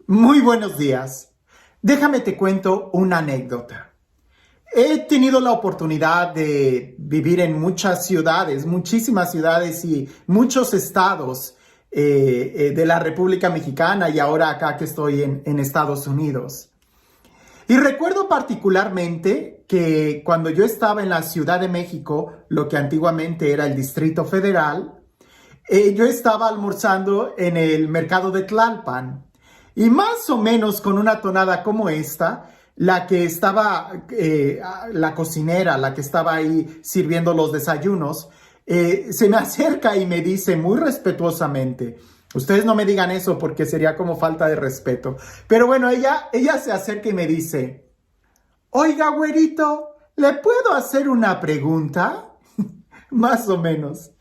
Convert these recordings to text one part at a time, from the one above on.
Muy buenos días. Déjame te cuento una anécdota. He tenido la oportunidad de vivir en muchas ciudades, muchísimas ciudades y muchos estados de la República Mexicana y ahora acá que estoy en Estados Unidos. Y recuerdo particularmente que cuando yo estaba en la Ciudad de México, lo que antiguamente era el Distrito Federal, yo estaba almorzando en el mercado de Tlalpan y más o menos con una tonada como esta, la que estaba, la cocinera, la que estaba ahí sirviendo los desayunos, se me acerca y me dice muy respetuosamente, ustedes no me digan eso porque sería como falta de respeto, pero bueno, ella se acerca y me dice, oiga, güerito, ¿le puedo hacer una pregunta? Más o menos.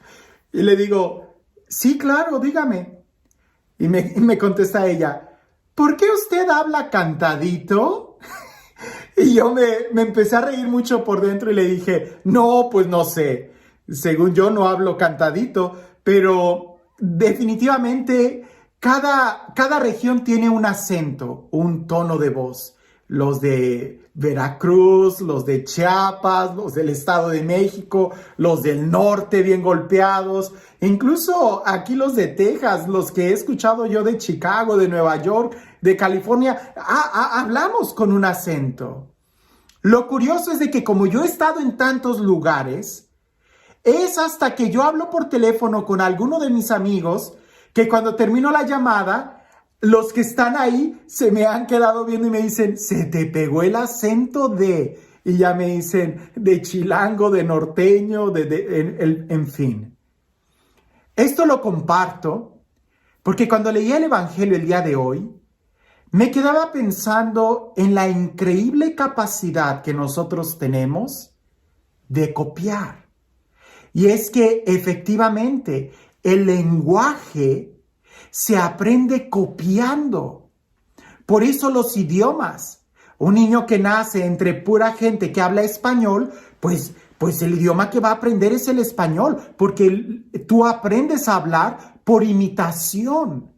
Y le digo, sí, claro, dígame. Y me contesta ella, ¿por qué usted habla cantadito? Y yo me empecé a reír mucho por dentro y le dije, no, pues no sé. Según yo no hablo cantadito, pero definitivamente cada región tiene un acento, un tono de voz. Los de Veracruz, los de Chiapas, los del Estado de México, los del norte bien golpeados, incluso aquí los de Texas, los que he escuchado yo de Chicago, de Nueva York, de California, hablamos con un acento. Lo curioso es de que como yo he estado en tantos lugares, es hasta que yo hablo por teléfono con alguno de mis amigos que cuando termino la llamada, los que están ahí se me han quedado viendo y me dicen, se te pegó el acento de, y ya me dicen, de chilango, de norteño, en fin. Esto lo comparto porque cuando leí el Evangelio el día de hoy, me quedaba pensando en la increíble capacidad que nosotros tenemos de copiar. Y es que efectivamente el lenguaje se aprende copiando. Por eso los idiomas. Un niño que nace entre pura gente que habla español, pues el idioma que va a aprender es el español, porque tú aprendes a hablar por imitación.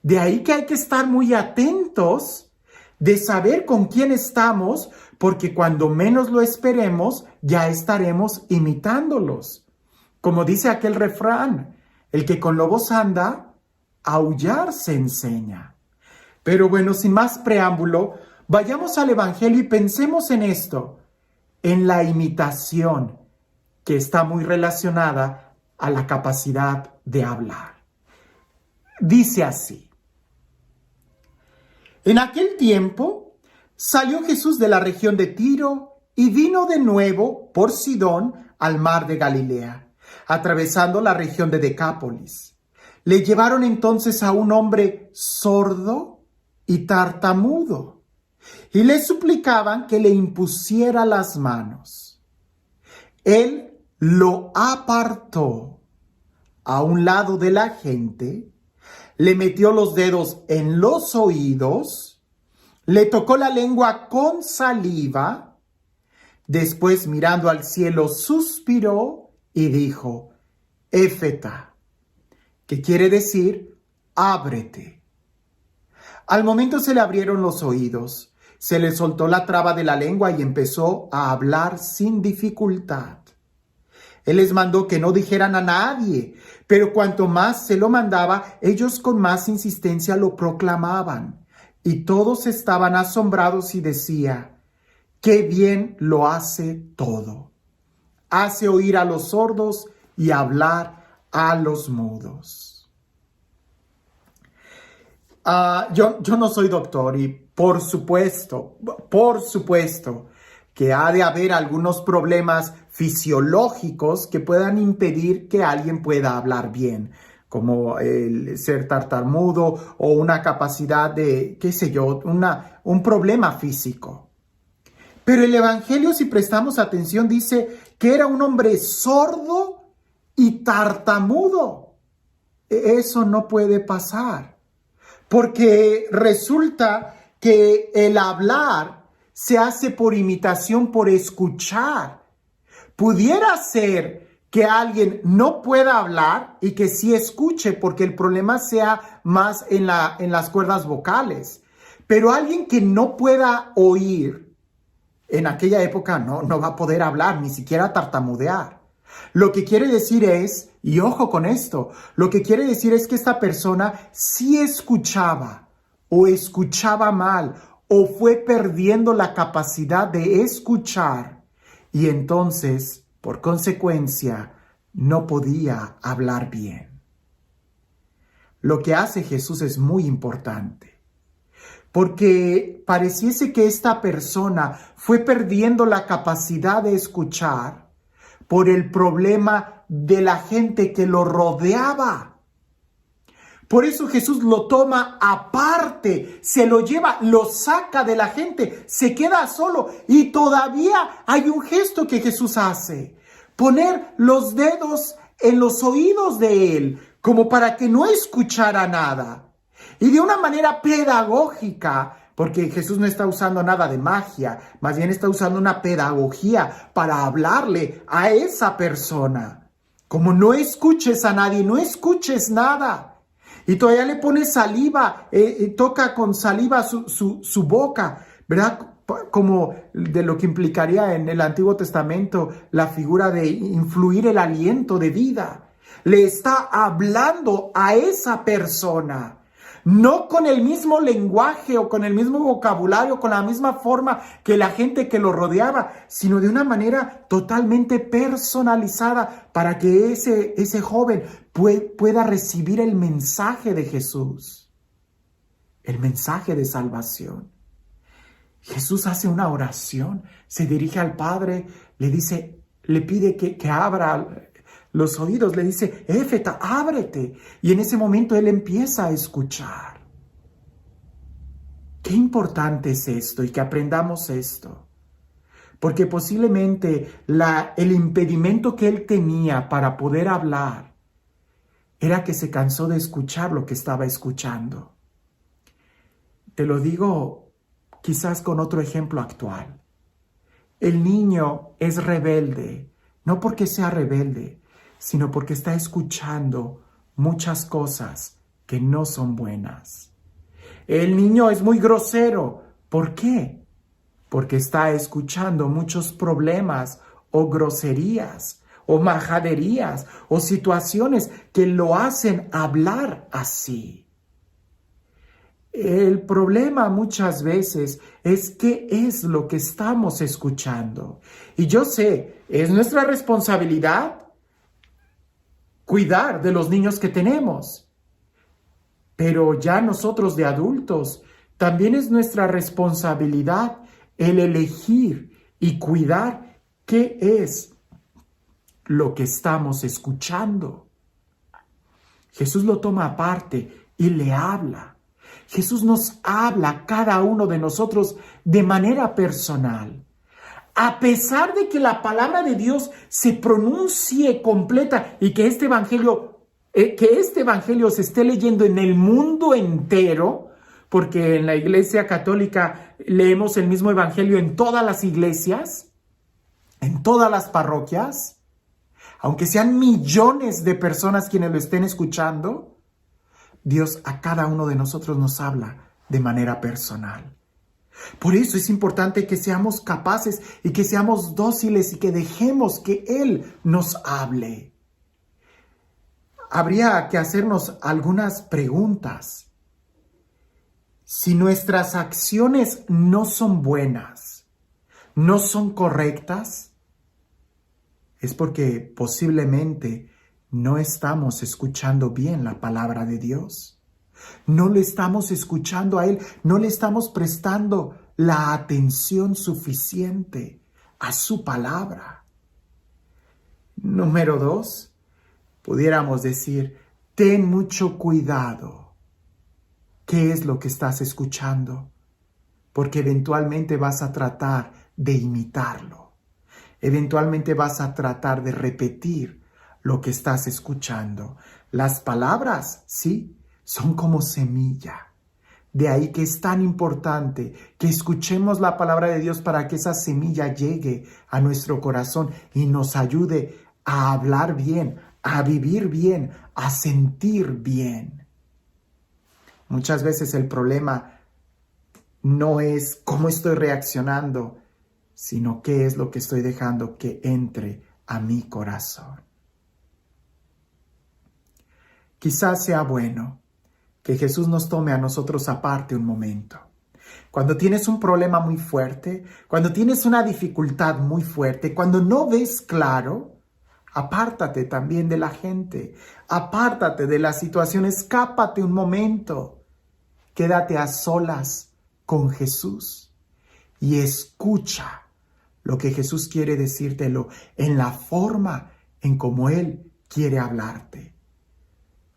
De ahí que hay que estar muy atentos de saber con quién estamos, porque cuando menos lo esperemos, ya estaremos imitándolos. Como dice aquel refrán, el que con lobos anda, aullar se enseña. Pero bueno, sin más preámbulo, vayamos al Evangelio y pensemos en esto, en la imitación, que está muy relacionada a la capacidad de hablar. Dice así. En aquel tiempo salió Jesús de la región de Tiro y vino de nuevo por Sidón al mar de Galilea, atravesando la región de Decápolis. Le llevaron entonces a un hombre sordo y tartamudo y le suplicaban que le impusiera las manos. Él lo apartó a un lado de la gente, le metió los dedos en los oídos, le tocó la lengua con saliva, después mirando al cielo suspiró y dijo, Éfeta, que quiere decir, ábrete. Al momento se le abrieron los oídos, se le soltó la traba de la lengua y empezó a hablar sin dificultad. Él les mandó que no dijeran a nadie, pero cuanto más se lo mandaba, ellos con más insistencia lo proclamaban. Y todos estaban asombrados y decía, ¡qué bien lo hace todo! Hace oír a los sordos y hablar a los mudos. Yo no soy doctor y por supuesto que ha de haber algunos problemas fisiológicos que puedan impedir que alguien pueda hablar bien, como el ser tartamudo o una capacidad de, qué sé yo, un problema físico. Pero el Evangelio, si prestamos atención, dice que era un hombre sordo y tartamudo. Eso no puede pasar, porque resulta que el hablar se hace por imitación, por escuchar. Pudiera ser que alguien no pueda hablar y que sí escuche, porque el problema sea más en las cuerdas vocales. Pero alguien que no pueda oír, en aquella época no va a poder hablar, ni siquiera tartamudear. Lo que quiere decir es, y ojo con esto, lo que quiere decir es que esta persona sí escuchaba o escuchaba mal o fue perdiendo la capacidad de escuchar y entonces, por consecuencia, no podía hablar bien. Lo que hace Jesús es muy importante. Porque pareciese que esta persona fue perdiendo la capacidad de escuchar por el problema de la gente que lo rodeaba. Por eso Jesús lo toma aparte, se lo lleva, lo saca de la gente, se queda solo y todavía hay un gesto que Jesús hace. Poner los dedos en los oídos de él, como para que no escuchara nada. Y de una manera pedagógica, porque Jesús no está usando nada de magia, más bien está usando una pedagogía para hablarle a esa persona. Como no escuches a nadie, no escuches nada. Y todavía le pone saliva, toca con saliva su boca, ¿verdad? Como de lo que implicaría en el Antiguo Testamento la figura de influir el aliento de vida. Le está hablando a esa persona. No con el mismo lenguaje o con el mismo vocabulario, con la misma forma que la gente que lo rodeaba, sino de una manera totalmente personalizada para que ese joven pueda recibir el mensaje de Jesús, el mensaje de salvación. Jesús hace una oración, se dirige al Padre, le pide que abra los oídos, le dice, Éfeta, ábrete. Y en ese momento él empieza a escuchar. Qué importante es esto y que aprendamos esto. Porque posiblemente el impedimento que él tenía para poder hablar era que se cansó de escuchar lo que estaba escuchando. Te lo digo quizás con otro ejemplo actual. El niño es rebelde, no porque sea rebelde, sino porque está escuchando muchas cosas que no son buenas. El niño es muy grosero. ¿Por qué? Porque está escuchando muchos problemas o groserías o majaderías o situaciones que lo hacen hablar así. El problema muchas veces es qué es lo que estamos escuchando. Y yo sé, es nuestra responsabilidad cuidar de los niños que tenemos. Pero ya nosotros de adultos, también es nuestra responsabilidad el elegir y cuidar qué es lo que estamos escuchando. Jesús lo toma aparte y le habla. Jesús nos habla a cada uno de nosotros de manera personal. A pesar de que la palabra de Dios se pronuncie completa y que este evangelio se esté leyendo en el mundo entero, porque en la Iglesia Católica leemos el mismo evangelio en todas las iglesias, en todas las parroquias, aunque sean millones de personas quienes lo estén escuchando, Dios a cada uno de nosotros nos habla de manera personal. Por eso es importante que seamos capaces y que seamos dóciles y que dejemos que Él nos hable. Habría que hacernos algunas preguntas. Si nuestras acciones no son buenas, no son correctas, es porque posiblemente no estamos escuchando bien la palabra de Dios. No le estamos escuchando a Él, no le estamos prestando la atención suficiente a su palabra. Número 2, pudiéramos decir, ten mucho cuidado. ¿Qué es lo que estás escuchando? Porque eventualmente vas a tratar de imitarlo. Eventualmente vas a tratar de repetir lo que estás escuchando. Las palabras, sí, son como semilla. De ahí que es tan importante que escuchemos la palabra de Dios para que esa semilla llegue a nuestro corazón y nos ayude a hablar bien, a vivir bien, a sentir bien. Muchas veces el problema no es cómo estoy reaccionando, sino qué es lo que estoy dejando que entre a mi corazón. Quizás sea bueno que Jesús nos tome a nosotros aparte un momento. Cuando tienes un problema muy fuerte, cuando tienes una dificultad muy fuerte, cuando no ves claro, apártate también de la gente, apártate de la situación, escápate un momento, quédate a solas con Jesús y escucha lo que Jesús quiere decírtelo en la forma en como Él quiere hablarte.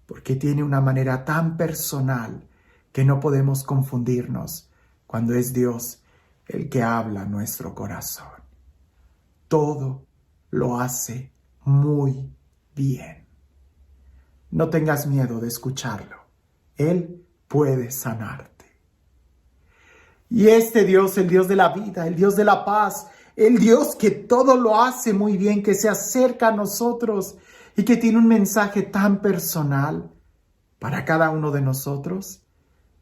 Porque tiene una manera tan personal que no podemos confundirnos cuando es Dios el que habla a nuestro corazón. Todo lo hace muy bien. No tengas miedo de escucharlo. Él puede sanarte. Y este Dios, el Dios de la vida, el Dios de la paz, el Dios que todo lo hace muy bien, que se acerca a nosotros y que tiene un mensaje tan personal para cada uno de nosotros,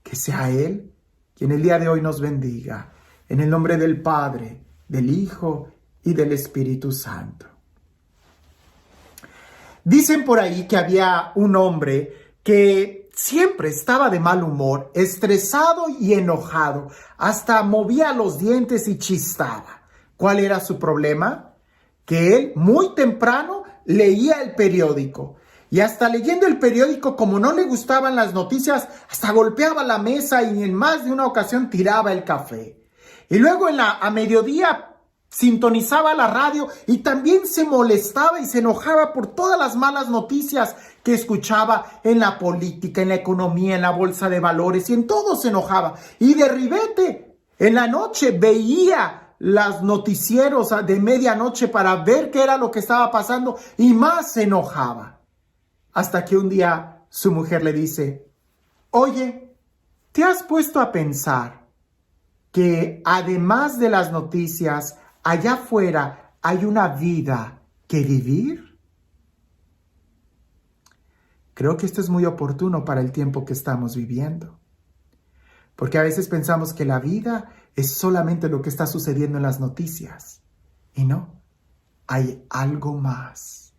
que sea Él quien el día de hoy nos bendiga, en el nombre del Padre, del Hijo y del Espíritu Santo. Dicen por ahí que había un hombre que siempre estaba de mal humor, estresado y enojado, hasta movía los dientes y chistaba. ¿Cuál era su problema? Que él muy temprano leía el periódico. Y hasta leyendo el periódico, como no le gustaban las noticias, hasta golpeaba la mesa y en más de una ocasión tiraba el café. Y luego a mediodía sintonizaba la radio y también se molestaba y se enojaba por todas las malas noticias que escuchaba en la política, en la economía, en la bolsa de valores, y en todo se enojaba. Y de ribete, en la noche veía los noticieros de medianoche para ver qué era lo que estaba pasando y más se enojaba. Hasta que un día su mujer le dice: oye, ¿te has puesto a pensar que además de las noticias, allá afuera hay una vida que vivir? Creo que esto es muy oportuno para el tiempo que estamos viviendo. Porque a veces pensamos que la vida es solamente lo que está sucediendo en las noticias. Y no, hay algo más.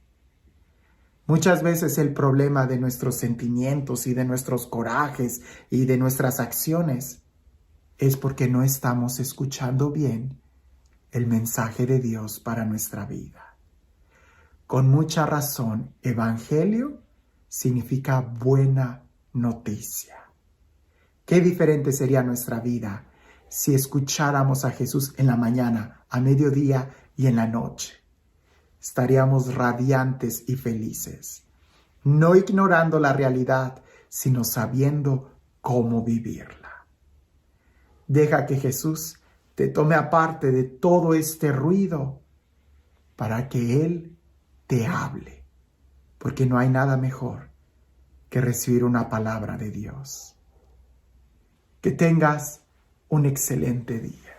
Muchas veces el problema de nuestros sentimientos y de nuestros corajes y de nuestras acciones es porque no estamos escuchando bien el mensaje de Dios para nuestra vida. Con mucha razón, evangelio significa buena noticia. Qué diferente sería nuestra vida si escucháramos a Jesús en la mañana, a mediodía y en la noche. Estaríamos radiantes y felices, no ignorando la realidad, sino sabiendo cómo vivirla. Deja que Jesús te tome aparte de todo este ruido para que Él te hable, porque no hay nada mejor que recibir una palabra de Dios. Que tengas un excelente día.